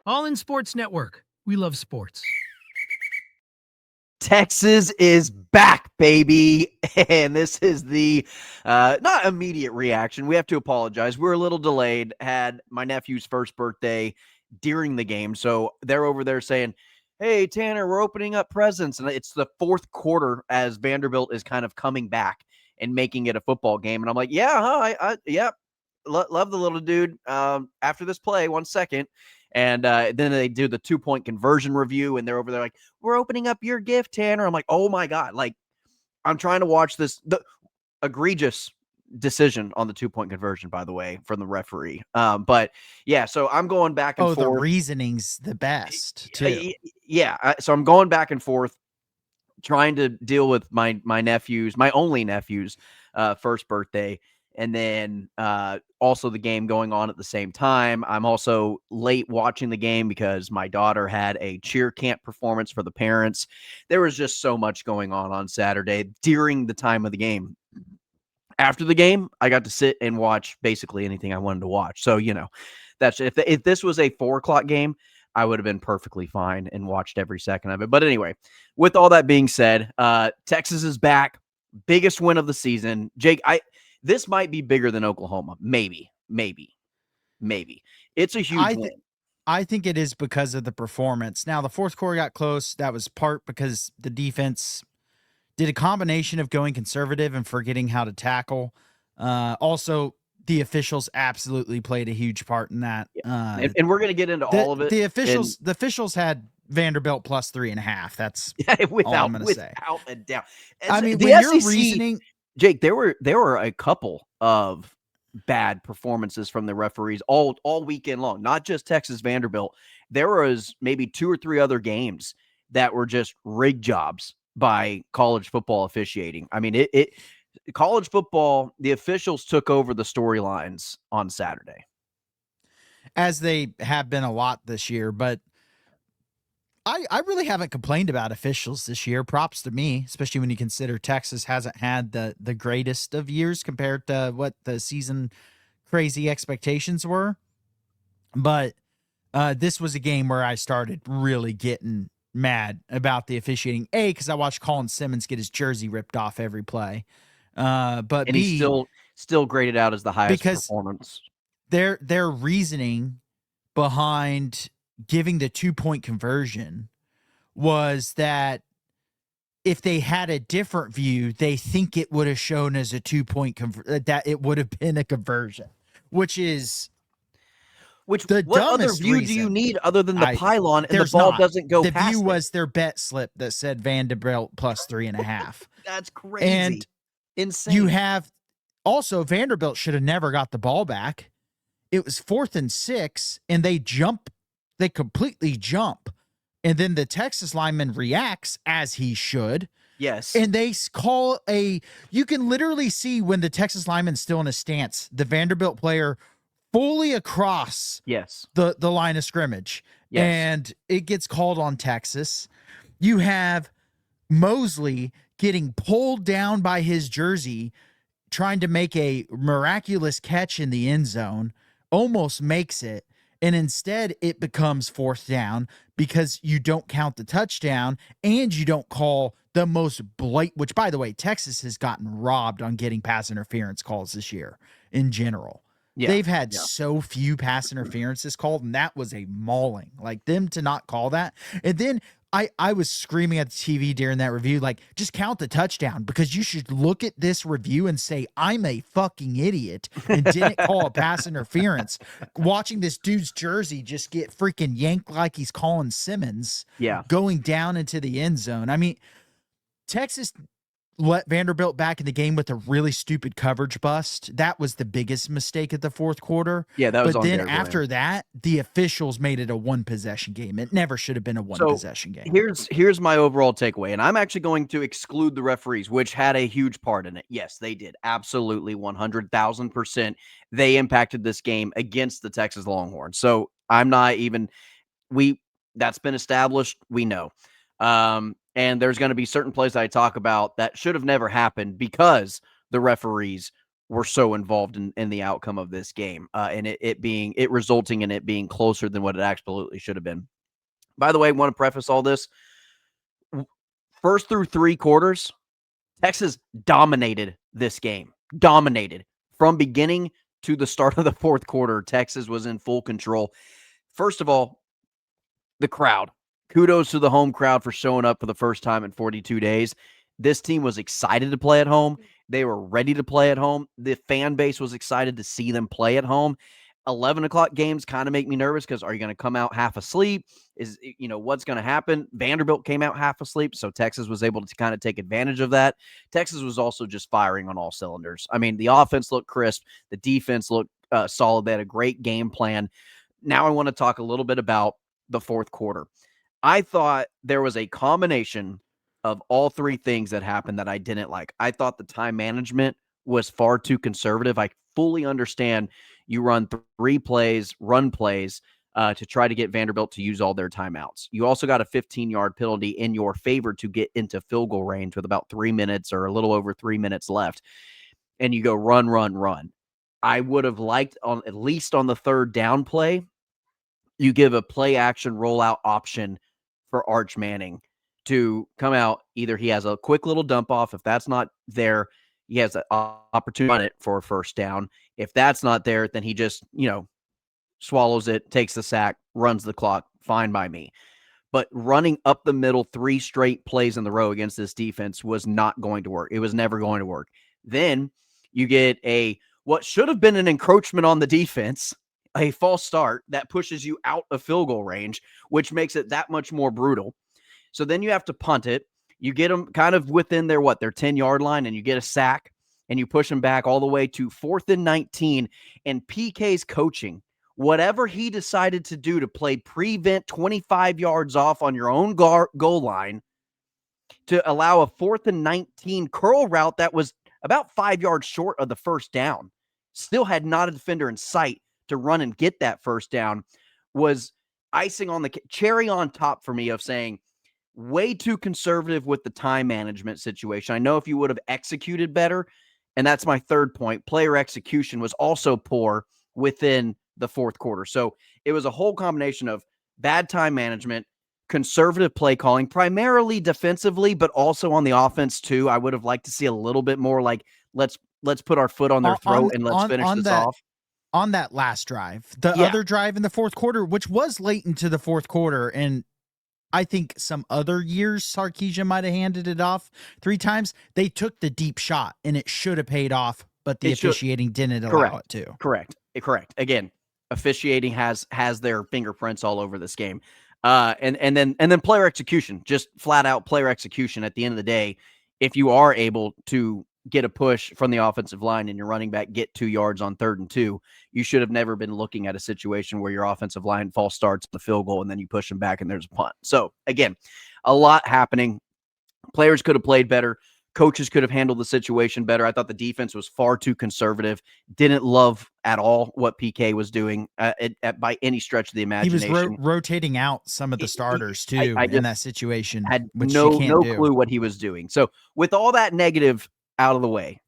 All in Sports Network. We love sports. Texas is back, baby. And this is the not immediate reaction. We have to apologize. We're a little delayed. Had my nephew's first birthday during the game. So they're over there saying, "Hey, Tanner, we're opening up presents." And it's the fourth quarter as Vanderbilt is kind of coming back and making it a football game. And I'm like, yeah, huh? Yeah, love the little dude. After this play, 1 second. And then they do the 2-point conversion review, and they're over there like, "We're opening up your gift, Tanner." I'm like, oh my God. Like, I'm trying to watch this. The egregious decision on the 2-point conversion, by the way, from the referee. But yeah, so I'm going back and Oh, the forth. reasoning's the best, too. Yeah. So I'm going back and forth, trying to deal with my nephew's, my only nephew's first birthday. And then also the game going on at the same time. I'm also late watching the game because my daughter had a cheer camp performance for the parents. There was just so much going on Saturday during the time of the game. After the game, I got to sit and watch basically anything I wanted to watch. So, that's if this was a 4 o'clock game, I would have been perfectly fine and watched every second of it. But anyway, with all that being said, Texas is back. Biggest win of the season. Jake, this might be bigger than Oklahoma. Maybe. It's a huge win. I think it is because of the performance. Now, the fourth quarter got close. That was part because the defense did a combination of going conservative and forgetting how to tackle. Also, the officials absolutely played a huge part in that. And we're going to get into all of it. The officials had Vanderbilt plus 3.5. That's all I'm going to say. Without a doubt. I mean, the when SEC, you're reasoning, Jake, there were a couple of bad performances from the referees all weekend long, not just Texas Vanderbilt. There was maybe 2 or 3 other games that were just rig jobs by college football officiating. I mean, college football, the officials took over the storylines on Saturday, as they have been a lot this year, but I really haven't complained about officials this year. Props to me, especially when you consider Texas hasn't had the greatest of years compared to what the season crazy expectations were. But this was a game where I started really getting mad about the officiating. A, because I watched Colin Simmons get his jersey ripped off every play. But and B, he's still graded out as the highest because performance. Their reasoning behind giving the 2-point conversion was that if they had a different view, they think it would have shown as a 2-point that it would have been a conversion, which what other dumbest view reason. do you need other than the pylon and the ball doesn't go past it? The view was their bet slip that said Vanderbilt plus 3.5. That's crazy. And insane. You have also Vanderbilt should have never got the ball back. It was 4th and 6, and they completely jump. And then the Texas lineman reacts as he should. Yes. And they call you can literally see when the Texas lineman's still in a stance, the Vanderbilt player fully across the line of scrimmage. Yes. And it gets called on Texas. You have Mosley getting pulled down by his jersey, trying to make a miraculous catch in the end zone, almost makes it. And instead it becomes 4th down because you don't count the touchdown and you don't call the most blatant, which by the way, Texas has gotten robbed on getting pass interference calls this year in general. Yeah, they've had so few pass interferences called, and that was a mauling. Like, them to not call that. And then I was screaming at the TV during that review, like, just count the touchdown, because you should look at this review and say, I'm a fucking idiot and didn't call a pass interference. Watching this dude's jersey just get freaking yanked like he's Colin Simmons going down into the end zone. I mean, Texas let Vanderbilt back in the game with a really stupid coverage bust. That was the biggest mistake of the fourth quarter. Yeah, that was But on then their after brand. that, the officials made it a 1-possession game. It never should have been a 1-possession game. Here's my overall takeaway, and I'm actually going to exclude the referees, which had a huge part in it. Yes, they did. Absolutely, 100,000%. They impacted this game against the Texas Longhorns. So I'm not even that's been established. We know. And there's going to be certain plays that I talk about that should have never happened because the referees were so involved in the outcome of this game, and it resulting in it being closer than what it absolutely should have been. By the way, I want to preface all this. First through 3 quarters, Texas dominated this game. Dominated. From beginning to the start of the fourth quarter, Texas was in full control. First of all, the crowd. Kudos to the home crowd for showing up for the first time in 42 days. This team was excited to play at home. They were ready to play at home. The fan base was excited to see them play at home. 11 o'clock games kind of make me nervous because are you going to come out half asleep? What's going to happen? Vanderbilt came out half asleep, so Texas was able to kind of take advantage of that. Texas was also just firing on all cylinders. I mean, the offense looked crisp. The defense looked solid. They had a great game plan. Now I want to talk a little bit about the fourth quarter. I thought there was a combination of all three things that happened that I didn't like. I thought the time management was far too conservative. I fully understand you run 3 plays, run plays to try to get Vanderbilt to use all their timeouts. You also got a 15-yard penalty in your favor to get into field goal range with about 3 minutes or a little over 3 minutes left. And you go run, run, run. I would have liked at least on the third down play, you give a play action rollout option for Arch Manning to come out. Either he has a quick little dump off. If that's not there, he has an opportunity to run it for a first down. If that's not there, then he just, swallows it, takes the sack, runs the clock. Fine by me. But running up the middle 3 straight plays in the row against this defense was not going to work. It was never going to work. Then you get what should have been an encroachment on the defense, a false start that pushes you out of field goal range, which makes it that much more brutal. So then you have to punt it. You get them kind of within their 10-yard line, and you get a sack, and you push them back all the way to 4th and 19. And PK's coaching, whatever he decided to do to play prevent 25 yards off on your own goal line to allow a 4th and 19 curl route that was about 5 yards short of the first down, still had not a defender in sight to run and get that first down, was icing on the cherry on top for me of saying way too conservative with the time management situation. I know if you would have executed better, and that's my third point, player execution was also poor within the fourth quarter. So it was a whole combination of bad time management, conservative play calling, primarily defensively, but also on the offense too. I would have liked to see a little bit more like, let's put our foot on their throat and let's finish this off. On that last drive, the other drive in the fourth quarter, which was late into the fourth quarter, and I think some other years Sarkisian might have handed it off 3 times. They took the deep shot, and it should have paid off, but the officiating didn't allow it to. Correct. Again, officiating has their fingerprints all over this game. And then player execution, just flat out player execution. At the end of the day, if you are able to get a push from the offensive line and your running back get 2 yards on 3rd and 2, you should have never been looking at a situation where your offensive line false starts the field goal and then you push them back and there's a punt. So again, a lot happening. Players could have played better. Coaches could have handled the situation better. I thought the defense was far too conservative. Didn't love at all what PK was doing by any stretch of the imagination. He was rotating out some of the starters too in that situation. Had no clue what he was doing. So with all that negative out of the way,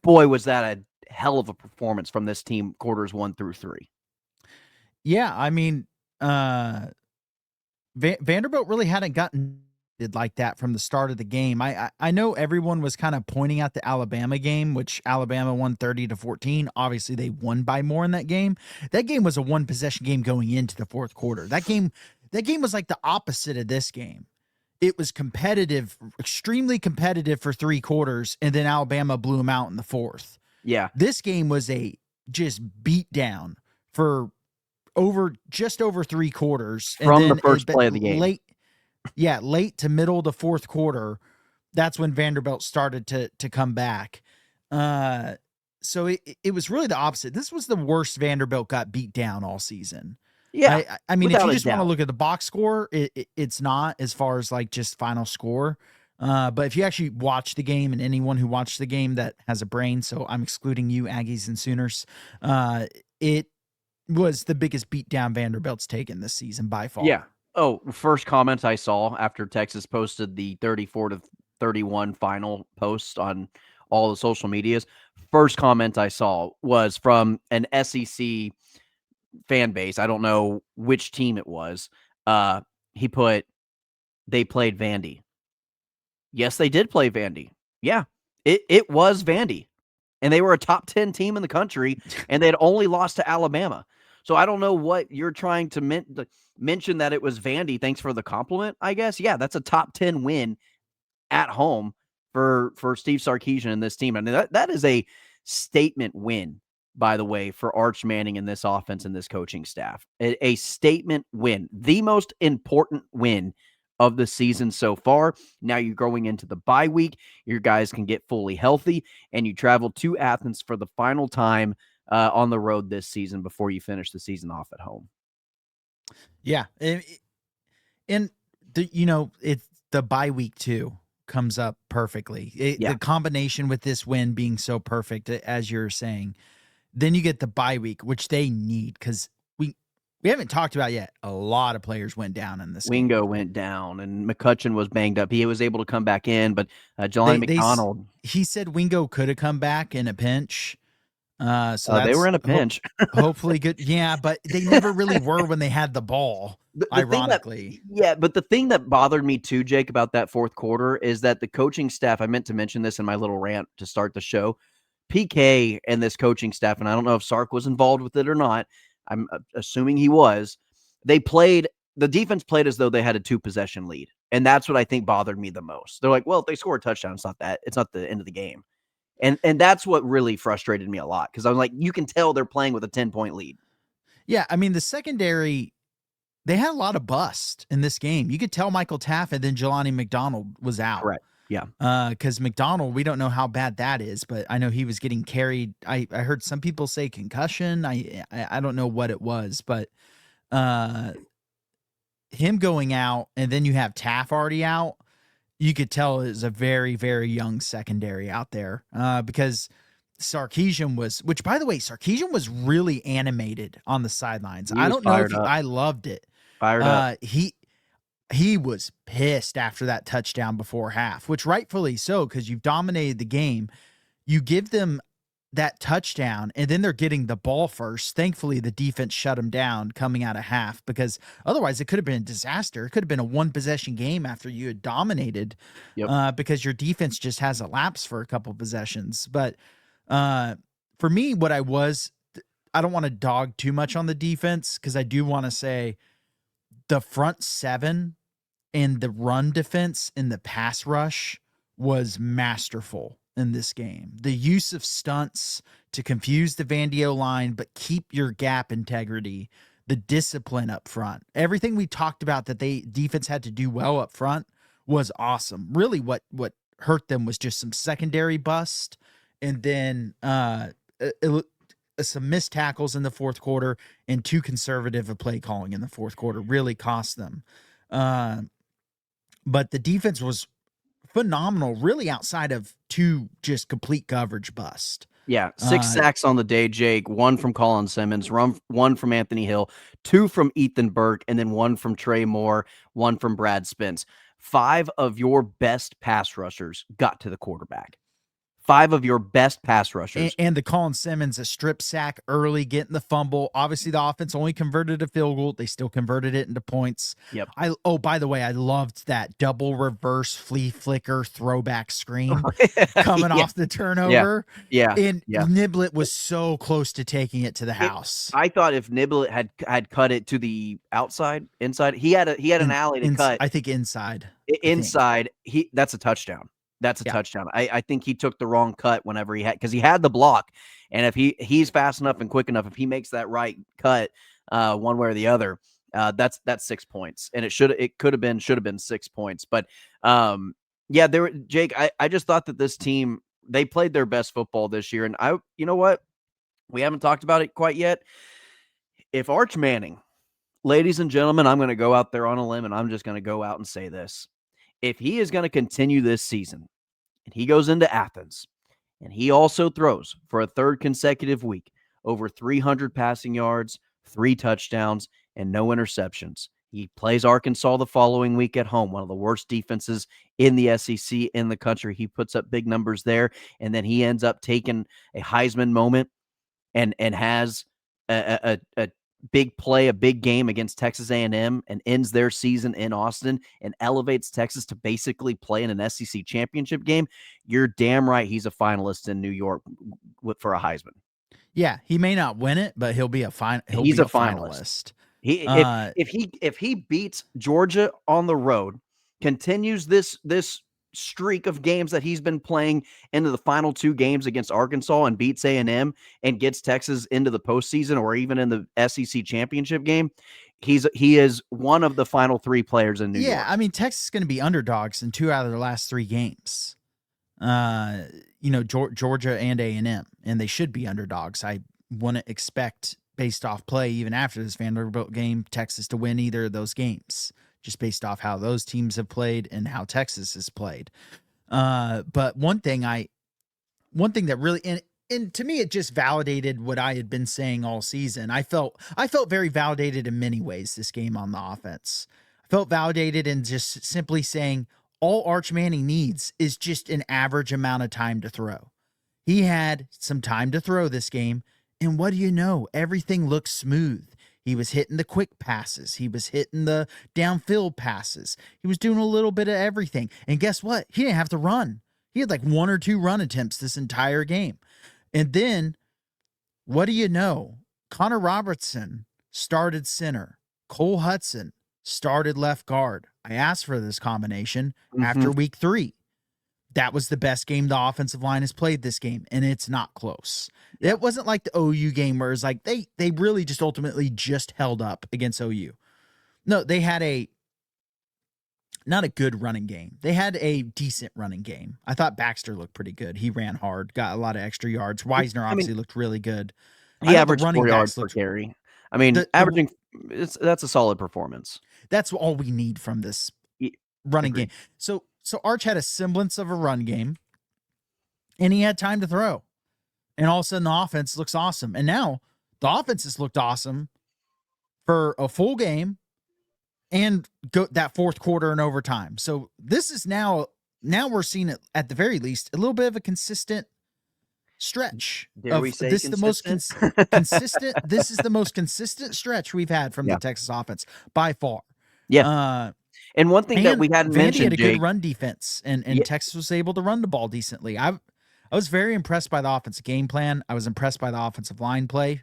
boy, was that a hell of a performance from this team quarters 1 through 3. Yeah, I mean, Vanderbilt really hadn't gotten like that from the start of the game. I know everyone was kind of pointing out the Alabama game, which Alabama won 30-14. Obviously, they won by more in that game. That game was a 1-possession game going into the fourth quarter. That game was like the opposite of this game. It was competitive, extremely competitive for 3 quarters, and then Alabama blew them out in the fourth. Yeah. This game was a just beat down for just over 3 quarters. From the first play of the game. Late to middle of the fourth quarter, that's when Vanderbilt started to come back. So it was really the opposite. This was the worst Vanderbilt got beat down all season. Yeah. I mean, if you just want to look at the box score, it's not as far as like just final score. But if you actually watch the game, and anyone who watched the game that has a brain, so I'm excluding you, Aggies and Sooners, it was the biggest beatdown Vanderbilt's taken this season by far. Yeah. Oh, first comment I saw after Texas posted the 34-31 final post on all the social medias. First comment I saw was from an SEC fan base. I don't know which team it was. He put, they played Vandy. Yes, they did play Vandy. Yeah, it was Vandy. And they were a top 10 team in the country, and they had only lost to Alabama. So I don't know what you're trying to mention that it was Vandy. Thanks for the compliment, I guess. Yeah, that's a top 10 win at home for Steve Sarkisian and this team. I mean, that is a statement win, by the way, for Arch Manning and this offense and this coaching staff. A statement win, the most important win of the season so far. Now you're going into the bye week. Your guys can get fully healthy, and you travel to Athens for the final time on the road this season before you finish the season off at home. Yeah. And it's the bye week too comes up perfectly. The combination with this win being so perfect, as you're saying, then you get the bye week, which they need because we haven't talked about yet. A lot of players went down in this Wingo game. went down, and McCutcheon was banged up. He was able to come back in, but Jelani McDonald. He said Wingo could have come back in a pinch. So they were in a pinch. Hopefully good. Yeah, but they never really were when they had the ball. Ironically. But the thing that bothered me too, Jake, about that fourth quarter is that the coaching staff, I meant to mention this in my little rant to start the show, PK and this coaching staff, and I don't know if Sark was involved with it or not, I'm assuming he was, the defense played as though they had a 2-possession lead. And that's what I think bothered me the most. They're like, well, if they score a touchdown, it's not the end of the game. And that's what really frustrated me a lot, because I was like, you can tell they're playing with a 10-point lead. Yeah, I mean, the secondary, they had a lot of bust in this game. You could tell Michael Taff and then Jelani McDonald was out. Correct. Yeah. Because McDonald, we don't know how bad that is, but I know he was getting carried. I heard some people say concussion. I don't know what it was, but him going out and then you have Taff already out, you could tell it was a very, very young secondary out there because Sarkisian was, which by the way, Sarkisian was really animated on the sidelines. I don't know if I loved it. Fired up. He was pissed after that touchdown before half, which rightfully so, because you've dominated the game. You give them that touchdown, and then they're getting the ball first. Thankfully, the defense shut them down coming out of half, because otherwise it could have been a disaster. It could have been a one-possession game after you had dominated because your defense just has a lapse for a couple possessions. But for me, I don't want to dog too much on the defense, because I do want to say the front seven and the run defense and the pass rush was masterful in this game. The use of stunts to confuse the Vandy line, but keep your gap integrity, the discipline up front. Everything we talked about that defense had to do well up front was awesome. Really what hurt them was just some secondary bust, and then some missed tackles in the fourth quarter and too conservative a play calling in the fourth quarter really cost them. But the defense was phenomenal, really, outside of two just complete coverage bust. Yeah, 6 sacks on the day, Jake. 1 from Colin Simmons, 1 from Anthony Hill, 2 from Ethan Burke, and then 1 from Trey Moore, 1 from Brad Spence. 5 of your best pass rushers got to the quarterback. 5 of your best pass rushers. And the Colin Simmons, a strip sack early, getting the fumble. Obviously, the offense only converted a field goal. They still converted it into points. Yep. By the way, I loved that double reverse flea flicker throwback screen coming off the turnover. Yeah. And Niblett was so close to taking it to the house. I thought if Niblett had cut it to the inside, he had an alley to cut. I think inside. That's a touchdown. That's a touchdown. I think he took the wrong cut whenever because he had the block. And if he's fast enough and quick enough, if he makes that right cut one way or the other, that's 6 points. And should have been 6 points. But Jake, I just thought that this team, they played their best football this year. And you know what? We haven't talked about it quite yet. If Arch Manning, ladies and gentlemen, I'm going to go out there on a limb and I'm just going to go out and say this. If he is going to continue this season and he goes into Athens and he also throws for a third consecutive week over 300 passing yards, 3 touchdowns, and no interceptions, He plays Arkansas the following week at home, one of the worst defenses in the SEC in the country. He puts up big numbers there, and then he ends up taking a Heisman moment and has a big play, a big game against Texas A&M, and ends their season in Austin and elevates Texas to basically play in an SEC championship game. You're damn right he's a finalist in New York for a Heisman. Yeah, he may not win it, but he'll be a finalist. If he beats Georgia on the road, continues this streak of games that he's been playing into the final 2 games against Arkansas and beats A&M and gets Texas into the postseason or even in the SEC championship game, he is one of the final 3 players in New York. Yeah, I mean, Texas is going to be underdogs in 2 out of their last 3 games. Georgia and A&M, and they should be underdogs. I wouldn't expect, based off play, even after this Vanderbilt game, Texas to win either of those games, just based off how those teams have played and how Texas has played. But one thing that really, and to me, it just validated what I had been saying all season. I felt very validated in many ways this game on the offense. I felt validated in just simply saying all Arch Manning needs is just an average amount of time to throw. He had some time to throw this game, and what do you know? Everything looked smooth. He was hitting the quick passes. He was hitting the downfield passes. He was doing a little bit of everything. And guess what? He didn't have to run. He had like 1 or 2 run attempts this entire game. And then, what do you know? Connor Robertson started center. Cole Hudson started left guard. I asked for this combination after week 3. That was the best game the offensive line has played this game, and it's not close. It wasn't like the OU game where it's like they really just ultimately just held up against OU. No, they had not a good running game. They had a decent running game. I thought Baxter looked pretty good. He ran hard, got a lot of extra yards. Weisner obviously looked really good. He averaged 4 yards per carry. I mean, that's a solid performance. That's all we need from this running game. So Arch had a semblance of a run game, and he had time to throw. And all of a sudden, the offense looks awesome. And now the offense has looked awesome for a full game and go that 4th quarter and overtime. So this is now we're seeing it at the very least a little bit of a consistent stretch. Dare we say this consistent? Is the most consistent. This is the most consistent stretch we've had from the Texas offense by far. Yeah. And one thing that we hadn't mentioned, Vandy had a Jake, good run defense, and Texas was able to run the ball decently. I was very impressed by the offensive game plan. I was impressed by the offensive line play.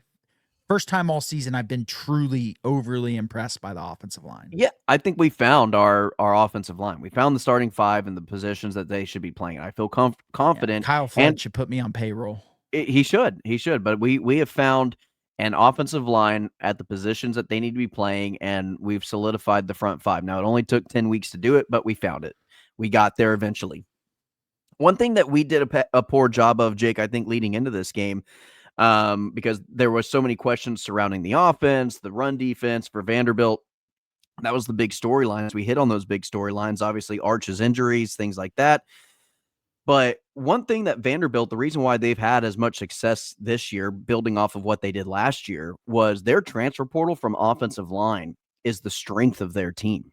First time all season I've been truly overly impressed by the offensive line. Yeah, I think we found our offensive line. We found the starting 5 and the positions that they should be playing. I feel confident. Kyle Flood should put me on payroll. He should. But we have found an offensive line at the positions that they need to be playing, and we've solidified the front 5. Now, it only took 10 weeks to do it, but we found it. We got there eventually. One thing that we did a poor job of, Jake, I think, leading into this game, because there was so many questions surrounding the offense, the run defense for Vanderbilt. That was the big storylines. We hit on those big storylines, obviously Arch's injuries, things like that. But one thing that Vanderbilt, the reason why they've had as much success this year, building off of what they did last year, was their transfer portal from offensive line is the strength of their team.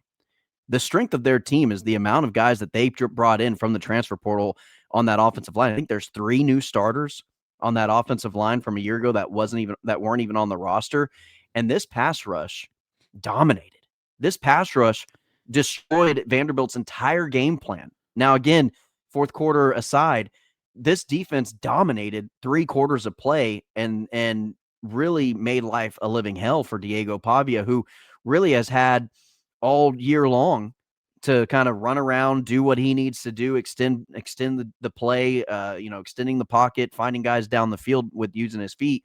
The strength of their team is the amount of guys that they brought in from the transfer portal on that offensive line. I think there's 3 new starters on that offensive line from a year ago that weren't even on the roster. And this pass rush dominated. This pass rush destroyed Vanderbilt's entire game plan. Now, again, 4th quarter aside, this defense dominated 3 quarters of play and really made life a living hell for Diego Pavia, who really has had all year long to kind of run around, do what he needs to do, extend the play, extending the pocket, finding guys down the field with using his feet.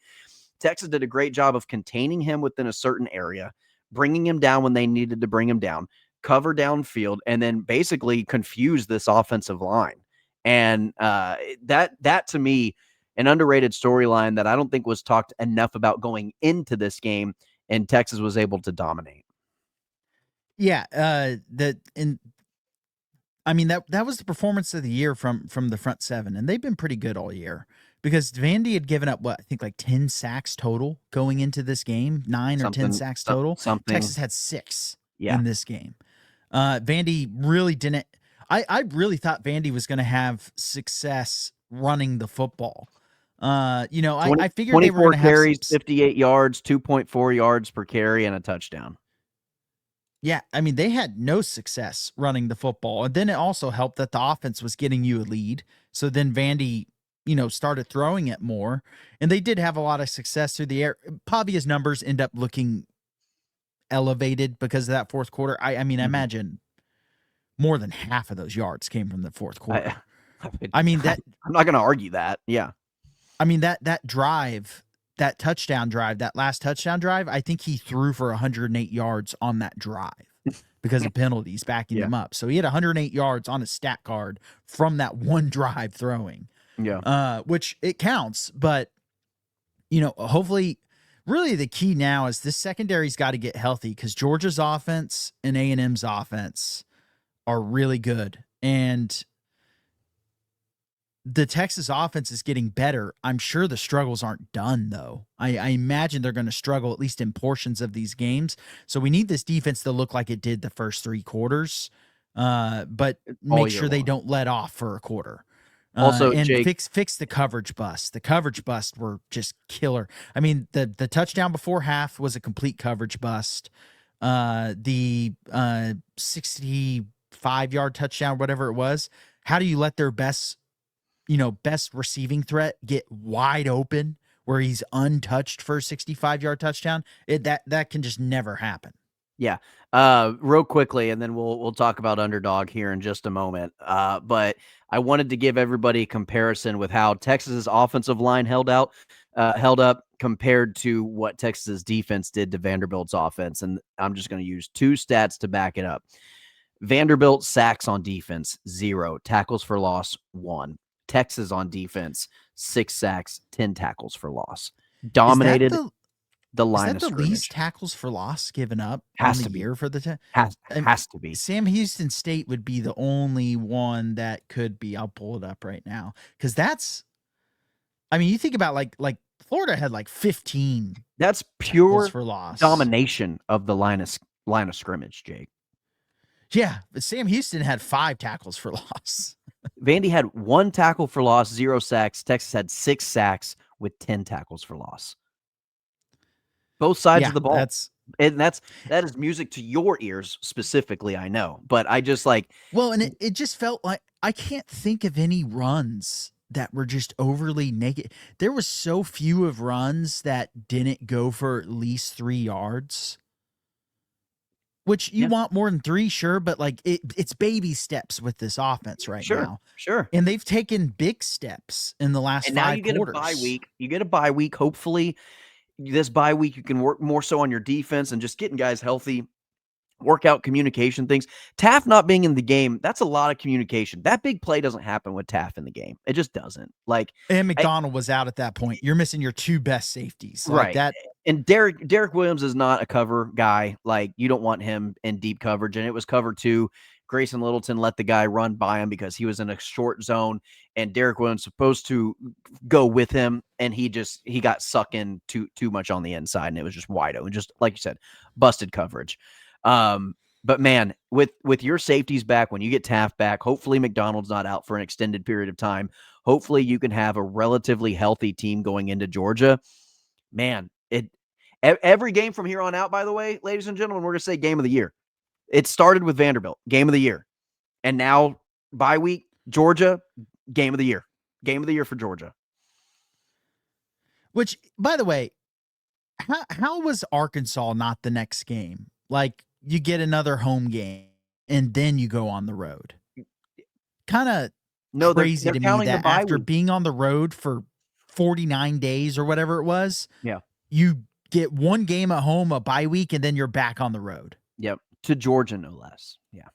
Texas did a great job of containing him within a certain area, bringing him down when they needed to bring him down, cover downfield, and then basically confuse this offensive line. And that to me, an underrated storyline that I don't think was talked enough about going into this game, and Texas was able to dominate. Yeah, that was the performance of the year from the front 7, and they've been pretty good all year because Vandy had given up I think like 10 sacks total going into this game, 9 or 10 sacks total. Texas had 6. in this game. Vandy really didn't. I really thought Vandy was going to have success running the football. I figured they were 24 going to have carries, 58 yards, 2.4 yards per carry, and a touchdown. Yeah, I mean, they had no success running the football. And then it also helped that the offense was getting you a lead. So then Vandy, started throwing it more. And they did have a lot of success through the air. Pavia's numbers end up looking elevated because of that fourth quarter. I imagine more than half of those yards came from the fourth quarter. I'm not going to argue that. Yeah. I mean, that drive, that touchdown drive, that last touchdown drive, I think he threw for 108 yards on that drive because of penalties backing them up. So he had 108 yards on a stat card from that one drive throwing. Yeah. Which it counts, but hopefully really the key now is this secondary's got to get healthy because Georgia's offense and A&M's offense are really good. And the Texas offense is getting better. I'm sure the struggles aren't done, though. I imagine they're going to struggle at least in portions of these games. So we need this defense to look like it did the first three quarters, but make sure they don't let off for a quarter. Also, and Jake, fix the coverage bust. The coverage bust were just killer. I mean, the touchdown before half was a complete coverage bust. The 65-yard touchdown, whatever it was. How do you let their best receiving threat get wide open where he's untouched for a 65-yard touchdown? That can just never happen. Yeah. Real quickly, and then we'll talk about underdog here in just a moment. But I wanted to give everybody a comparison with how Texas's offensive line held up compared to what Texas's defense did to Vanderbilt's offense. And I'm just going to use two stats to back it up. Vanderbilt sacks on defense, 0. Tackles for loss, 1. Texas on defense, 6 sacks, 10 tackles for loss. Dominated the line of scrimmage. Is that the least tackles for loss given up has on to the be. year for the has to be. Sam Houston State would be the only one that could be. I'll pull it up right now because that's. I mean, you think about like Florida had like 15. That's pure for loss domination of the line of scrimmage, Jake. Yeah, but Sam Houston had 5 tackles for loss. Vandy had 1 tackle for loss, 0 sacks. Texas had 6 sacks with 10 tackles for loss. Both sides of the ball. That is music to your ears specifically, I know. But I just and it just felt like I can't think of any runs that were just overly negative. There was so few of runs that didn't go for at least 3 yards. Which you want more than 3, sure, but it's baby steps with this offense right now. Sure. And they've taken big steps in the last 5 quarters. And now you get a bye week. You get a bye week. Hopefully, this bye week you can work more so on your defense and just getting guys healthy, work out communication things. Taft not being in the game, that's a lot of communication. That big play doesn't happen with Taft in the game. It just doesn't. And McDonald was out at that point. You're missing your 2 best safeties. Right. And Derek Williams is not a cover guy. You don't want him in deep coverage. And it was cover 2. Grayson Littleton let the guy run by him because he was in a short zone, and Derek Williams supposed to go with him, and he got sucked in too much on the inside, and it was just wide open. Just like you said, busted coverage. But man, with your safeties back, when you get Taft back, hopefully McDonald's not out for an extended period of time. Hopefully you can have a relatively healthy team going into Georgia. Man, every game from here on out, by the way, ladies and gentlemen, we're going to say game of the year. It started with Vanderbilt, game of the year. And now bye week, Georgia, game of the year. Game of the year for Georgia. Which, by the way, how was Arkansas not the next game? You get another home game, and then you go on the road. Kind of crazy to me that after being on the road for 49 days or whatever it was, you get one game at home, a bye week, and then you're back on the road. Yep. To Georgia, no less. Yeah.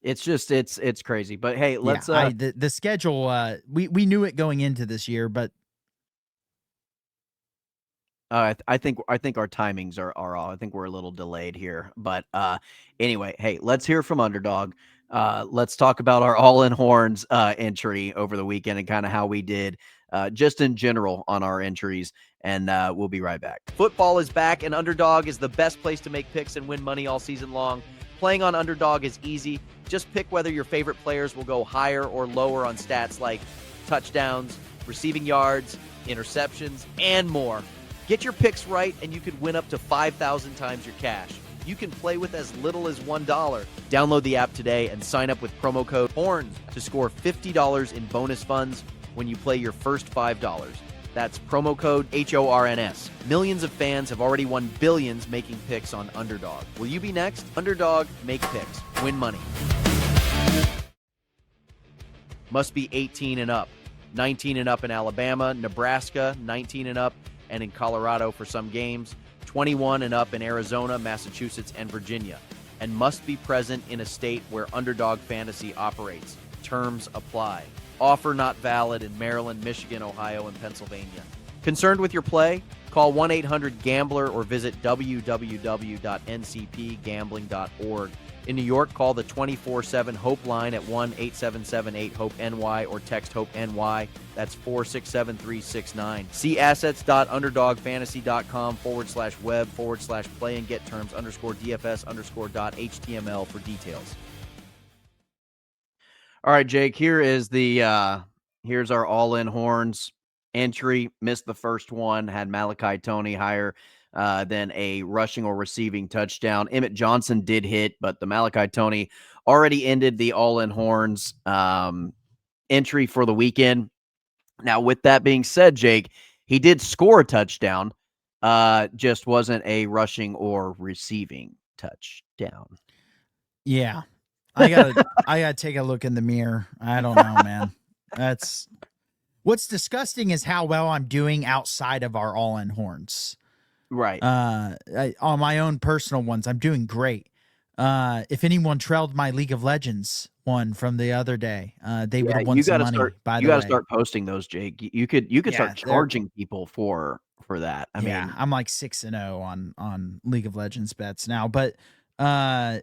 It's just it's crazy. But hey, let's the schedule, we knew it going into this year, but I think our timings are off. I think we're a little delayed here. But anyway, hey, let's hear from Underdog. Let's talk about our all-in horns entry over the weekend and kind of how we did. just in general on our entries. And we'll be right back. Football is back, and Underdog is the best place to make picks and win money all season long. Playing on Underdog is easy. Just pick whether your favorite players will go higher or lower on stats like touchdowns, receiving yards, interceptions, and more. Get your picks right, and you could win up to 5,000 times your cash. You can play with as little as $1. Download the app today and sign up with promo code HORNS to score $50 in bonus funds when you play your first $5. That's promo code HORNS. Millions of fans have already won billions making picks on Underdog. Will you be next? Underdog, make picks, win money. Must be 18 and up. 19 and up in Alabama, Nebraska, 19 and up, and in Colorado for some games. 21 and up in Arizona, Massachusetts, and Virginia. And must be present in a state where Underdog Fantasy operates. Terms apply. Offer not valid in Maryland, Michigan, Ohio, and Pennsylvania. Concerned with your play? Call 1-800-GAMBLER or visit www.ncpgambling.org. In New York, call the 24/7 HOPE line at 1-877-8-HOPE-NY or text HOPE-NY. That's 467-369. See assets.underdogfantasy.com/web/play and get terms _DFS_.html for details. All right, Jake, here's our all-in horns entry. Missed the first one, had Malachi Toney higher than a rushing or receiving touchdown. Emmett Johnson did hit, but the Malachi Toney already ended the all-in horns entry for the weekend. Now, with that being said, Jake, he did score a touchdown, just wasn't a rushing or receiving touchdown. Yeah. I gotta take a look in the mirror. I don't know, man. That's what's disgusting is how well I'm doing outside of our all-in horns. Right. On my own personal ones, I'm doing great. If anyone trailed my League of Legends one from the other day, they would have won some money. You got to start posting those, Jake. You could start charging people for that. I mean, I'm like 6-0 on League of Legends bets now, but yeah,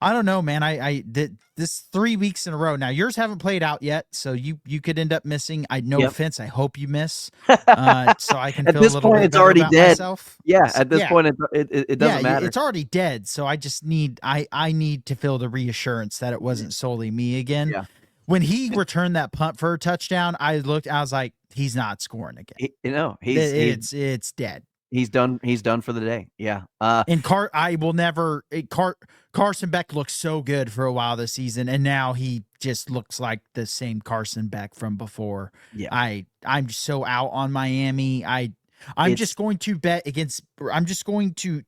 I don't know, man. I did this 3 weeks in a row. Now yours haven't played out yet, so you could end up missing. No offense. I hope you miss, so I can at feel this a little point bit it's better already about dead. myself. Yeah, at this point it doesn't matter. It's already dead. So I just need I need to feel the reassurance that it wasn't solely me again. Yeah. When he returned that punt for a touchdown, I was like, he's not scoring again. It's dead. He's done for the day. Yeah. And Carson Beck looked so good for a while this season, and now he just looks like the same Carson Beck from before. Yeah. I'm so out on Miami. I'm just going to bet against. I'm just going to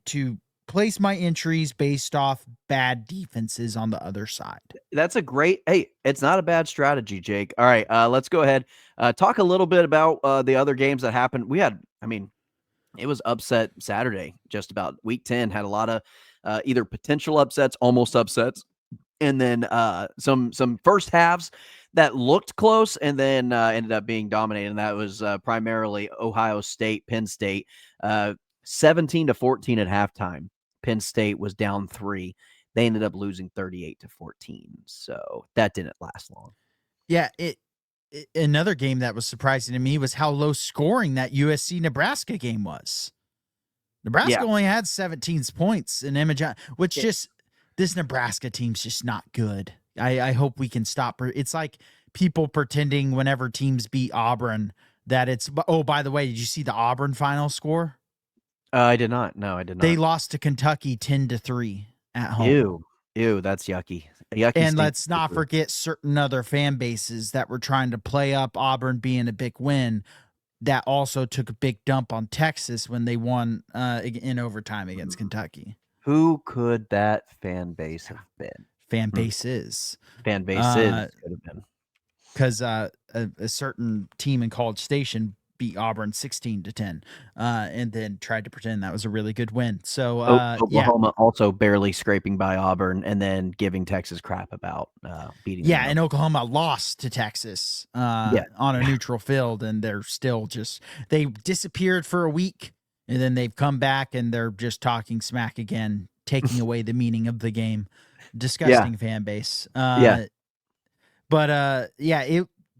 place my entries based off bad defenses on the other side. That's a great. Hey, it's not a bad strategy, Jake. All right, let's go ahead. Talk a little bit about the other games that happened. It was upset Saturday, just about. Week 10 had a lot of either potential upsets, almost upsets, and then some first halves that looked close and then ended up being dominated. And that was primarily Ohio State, Penn State, 17-14 at halftime. Penn State was down 3. They ended up losing 38-14. So that didn't last long. Yeah, another game that was surprising to me was how low scoring that USC-Nebraska game was. Nebraska only had 17 points in Emmett, which just this Nebraska team's just not good. I hope we can stop. It's like people pretending whenever teams beat Auburn that it's. Oh, by the way, did you see the Auburn final score? I did not. No, I did not. They lost to Kentucky 10-3 at home. Ew, that's yucky. Yucky. And let's not forget certain other fan bases that were trying to play up Auburn being a big win that also took a big dump on Texas when they won in overtime against Kentucky. Who could that fan base have been? Fan bases could have been. Because a certain team in College Station beat Auburn 16-10 and then tried to pretend that was a really good win. So Oklahoma also barely scraping by Auburn and then giving Texas crap about beating them. And Oklahoma lost to Texas on a neutral field, and they're still they disappeared for a week, and then they've come back and they're just talking smack again, taking away the meaning of the game. Disgusting fan base. But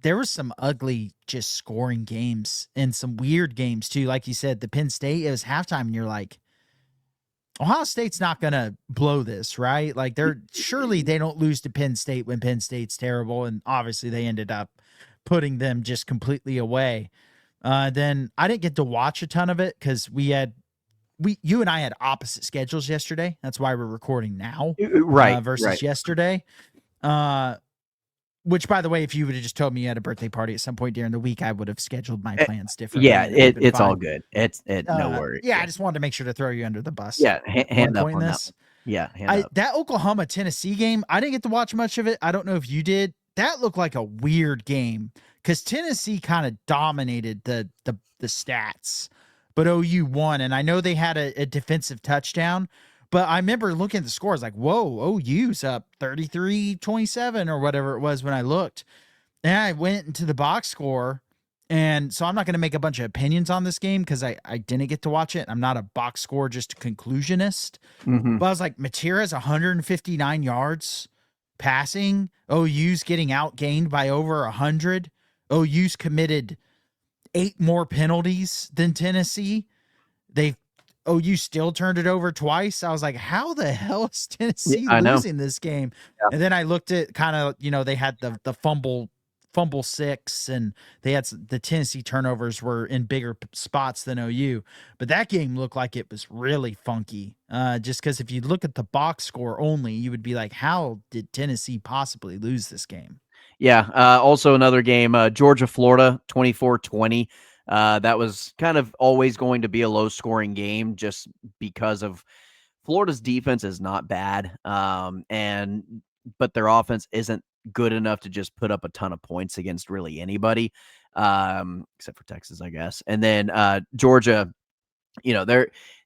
there was some ugly just scoring games and some weird games too. Like you said, the Penn State, it was halftime and you're like, Ohio State's not going to blow this, right? Like surely they don't lose to Penn State when Penn State's terrible. And obviously they ended up putting them just completely away. Then I didn't get to watch a ton of it because you and I had opposite schedules yesterday. That's why we're recording now, versus yesterday. Which, by the way, if you would have just told me you had a birthday party at some point during the week, I would have scheduled my plans differently. Yeah, it's all good. It's no worries. Yeah, I just wanted to make sure to throw you under the bus. Yeah, hand up on this. Yeah, that Oklahoma Tennessee game, I didn't get to watch much of it. I don't know if you did. That looked like a weird game because Tennessee kind of dominated the stats, but OU won, and I know they had a defensive touchdown. But I remember looking at the scores like, whoa, OU's up 33-27 or whatever it was when I looked. And I went into the box score. And so I'm not going to make a bunch of opinions on this game because I didn't get to watch it. I'm not a box score, just a conclusionist. Mm-hmm. But I was like, Matera's 159 yards passing. OU's getting outgained by over 100. OU's committed 8 more penalties than Tennessee. OU still turned it over twice. I was like, how the hell is Tennessee losing this game? Yeah. And then I looked at kind of, they had the fumble 6 and they had the Tennessee turnovers were in bigger spots than OU. But that game looked like it was really funky. Just because if you look at the box score only, you would be like, how did Tennessee possibly lose this game? Yeah. Also another game, Georgia, Florida, 24-20. That was kind of always going to be a low-scoring game just because of Florida's defense is not bad, but their offense isn't good enough to just put up a ton of points against really anybody, except for Texas, I guess. And then Georgia,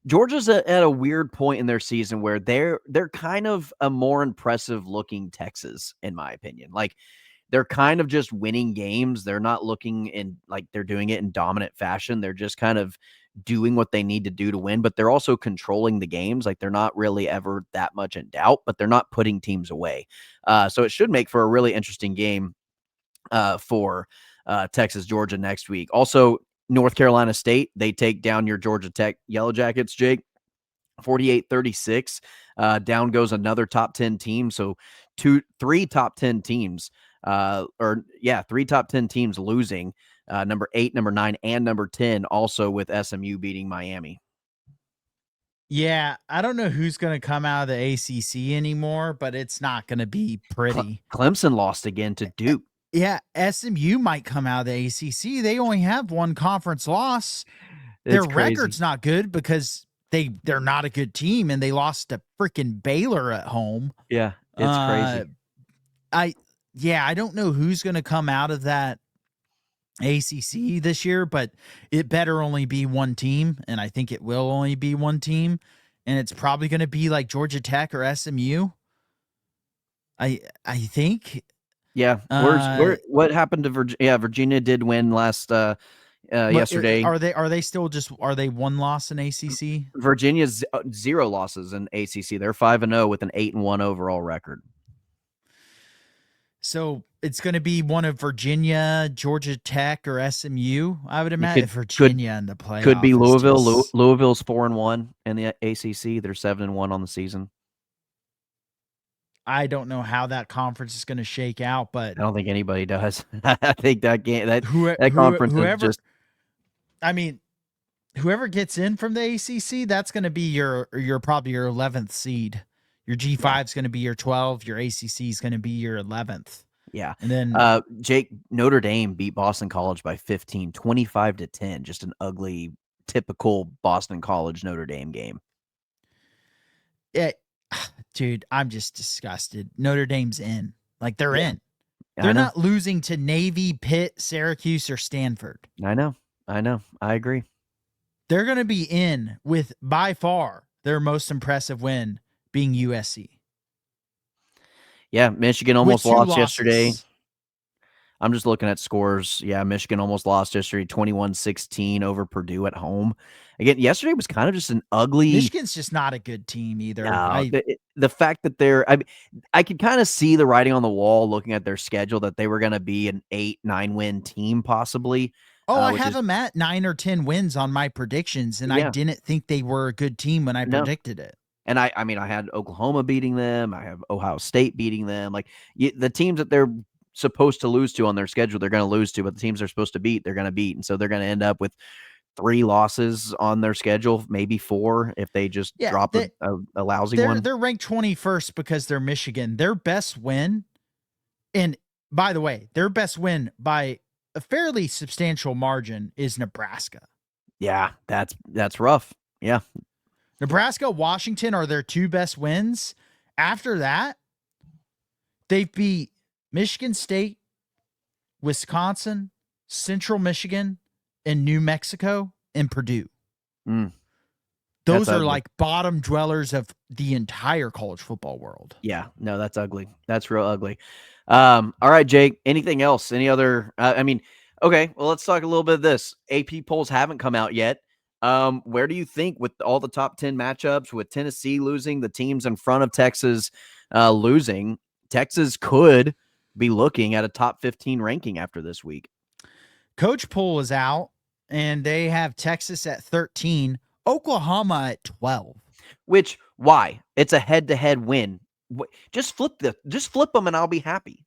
Georgia's at a weird point in their season where they're kind of a more impressive-looking Texas, in my opinion. Like, they're kind of just winning games. They're not looking in like they're doing it in dominant fashion. They're just kind of doing what they need to do to win, but they're also controlling the games. Like they're not really ever that much in doubt, but they're not putting teams away. So it should make for a really interesting game for Texas, Georgia next week. Also, North Carolina State, they take down your Georgia Tech Yellow Jackets, Jake. 48-36. Down goes another top 10 team. So 3 top 10 teams. 3 top 10 teams losing, number 8, number 9, and number 10, also with SMU beating Miami. Yeah, I don't know who's going to come out of the ACC anymore, but it's not going to be pretty. Clemson lost again to Duke. Yeah, SMU might come out of the ACC. They only have 1 conference loss. Their record's not good because they're not a good team, and they lost to freaking Baylor at home. Yeah, it's crazy. I don't know who's going to come out of that ACC this year, but it better only be 1 team, and I think it will only be 1 team, and it's probably going to be like Georgia Tech or SMU. I think. Yeah. What happened to Virginia? Yeah, Virginia did win last yesterday. Are they 1 loss in ACC? Virginia's 0 losses in ACC. They're 5-0 with an 8-1 overall record. So it's going to be one of Virginia, Georgia Tech, or SMU. I would imagine Virginia in the playoffs. Could be Louisville. Louisville's 4-1 in the ACC. They're 7-1 on the season. I don't know how that conference is going to shake out, but I don't think anybody does. I think that game, that conference is just. I mean, whoever gets in from the ACC, that's going to be your probably your 11th seed. Your G5 is going to be your 12. Your ACC is going to be your 11th. Yeah. And then Jake, Notre Dame beat Boston College by 15, 25-10. Just an ugly, typical Boston College Notre Dame game. Yeah, dude, I'm just disgusted. Notre Dame's in. Like, they're in. They're not losing to Navy, Pitt, Syracuse, or Stanford. I know. I agree. They're going to be in with, by far, their most impressive win being USC. Yeah, Michigan almost lost yesterday. I'm just looking at scores. Yeah, Michigan almost lost yesterday, 21-16 over Purdue at home. Again, yesterday was kind of just an ugly. Michigan's just not a good team either. No, the fact that I could kind of see the writing on the wall looking at their schedule that they were going to be an 8-9 win team possibly. I have them at 9 or 10 wins on my predictions, and I didn't think they were a good team when I predicted it. And I mean, I had Oklahoma beating them. I have Ohio State beating them. Like the teams that they're supposed to lose to on their schedule, they're going to lose to, but the teams they're supposed to beat, they're going to beat. And so they're going to end up with 3 losses on their schedule, maybe 4 if they just drop a lousy one. They're ranked 21st because they're Michigan. Their best win, and by the way, their best win by a fairly substantial margin is Nebraska. Yeah, that's rough. Yeah. Nebraska, Washington are their 2 best wins. After that, they've beat Michigan State, Wisconsin, Central Michigan, and New Mexico and Purdue. Those are like bottom dwellers of the entire college football world. Yeah, no, that's ugly. That's real ugly. All right, Jake, anything else? Any other, okay, well, let's talk a little bit of this. AP polls haven't come out yet. Where do you think with all the top 10 matchups, with Tennessee losing, the teams in front of Texas losing, Texas could be looking at a top 15 ranking after this week? Coach poll is out, and they have Texas at 13, Oklahoma at 12. Which, why? It's a head-to-head win. Just flip them and I'll be happy.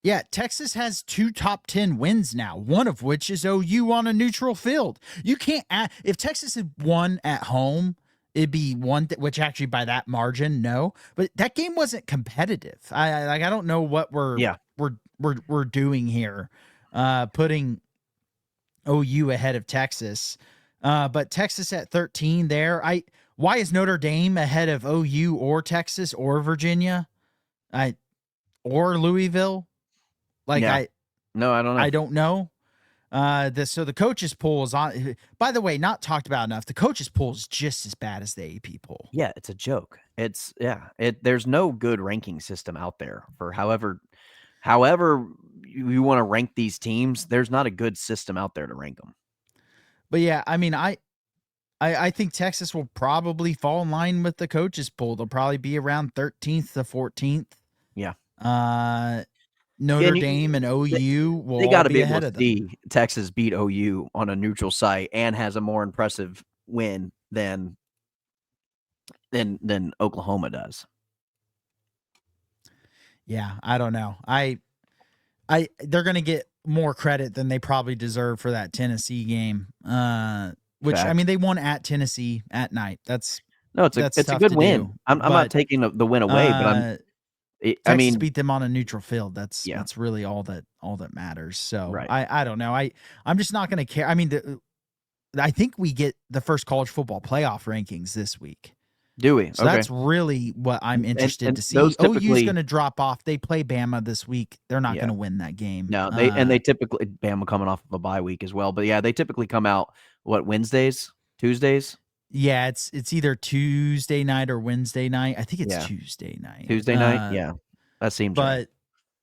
Yeah, Texas has 2 top 10 wins now, one of which is OU on a neutral field. You can't if Texas had won at home, it'd be one, which actually by that margin, no. But that game wasn't competitive. I don't know what we're doing here, putting OU ahead of Texas. But Texas at 13 there. Why is Notre Dame ahead of OU or Texas or Virginia? Or Louisville? I don't know. I don't know. So the coaches poll is on. By the way, not talked about enough. The coaches poll is just as bad as the AP poll. Yeah, it's a joke. There's no good ranking system out there for however you want to rank these teams. There's not a good system out there to rank them. But yeah, I mean, I think Texas will probably fall in line with the coaches poll. They'll probably be around 13th to 14th. Yeah. Notre Dame and OU will they got to be ahead of them. See Texas beat OU on a neutral site and has a more impressive win than Oklahoma does. Yeah, I don't know. They're going to get more credit than they probably deserve for that Tennessee game. Which Fact. I mean, they won at Tennessee at night. It's a good win. I'm not taking the win away, but Texas beat them on a neutral field. That's really all that matters. So right. I don't know. I'm just not going to care. I mean, I think we get the first college football playoff rankings this week. Do we? So that's really what I'm interested to see. OU's going to drop off. They play Bama this week. They're not going to win that game. No, they typically Bama coming off of a bye week as well. But yeah, they typically come out Wednesdays, Tuesdays. Yeah, it's either Tuesday night or Wednesday night. I think it's Tuesday night. Tuesday night, yeah, that seems right.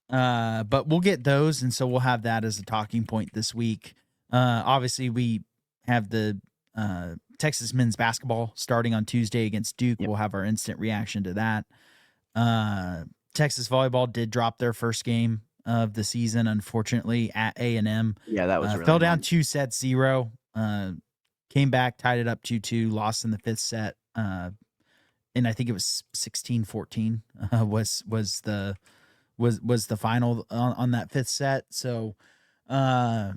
But we'll get those, and so we'll have that as a talking point this week. Obviously, we have the Texas men's basketball starting on Tuesday against Duke. Yep. We'll have our instant reaction to that. Texas volleyball did drop their first game of the season, unfortunately, at A&M. Yeah, that was really fell down 2-0. Came back, tied it up 2-2, lost in the 5th set. And I think it was 16-14 was the final on that 5th set. So, a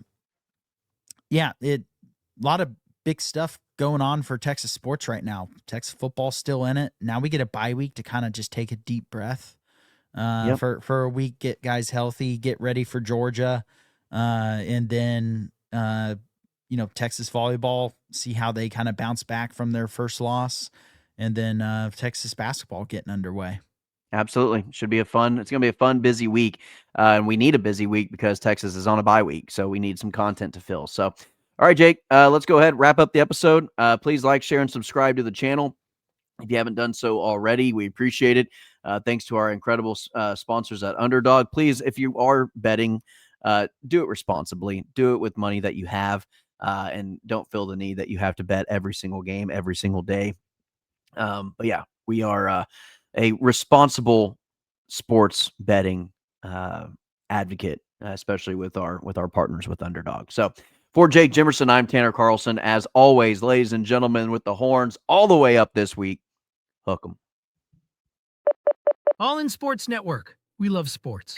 lot of big stuff going on for Texas sports right now. Texas football still in it. Now we get a bye week to kind of just take a deep breath for a week, get guys healthy, get ready for Georgia, and then Texas volleyball, see how they kind of bounce back from their first loss, and then Texas basketball getting underway. Absolutely. It's going to be a fun, busy week. And we need a busy week because Texas is on a bye week. So we need some content to fill. So, all right, Jake, let's go ahead, wrap up the episode. Please like, share, and subscribe to the channel. If you haven't done so already, we appreciate it. Thanks to our incredible sponsors at Underdog. Please, if you are betting, do it responsibly. Do it with money that you have, and don't feel the need that you have to bet every single game, every single day. But yeah, we are a responsible sports betting advocate, especially with our partners with Underdog. So for Jake Jimerson, I'm Tanner Carlson. As always, ladies and gentlemen, with the horns all the way up this week, hook 'em. All in Sports Network. We love sports.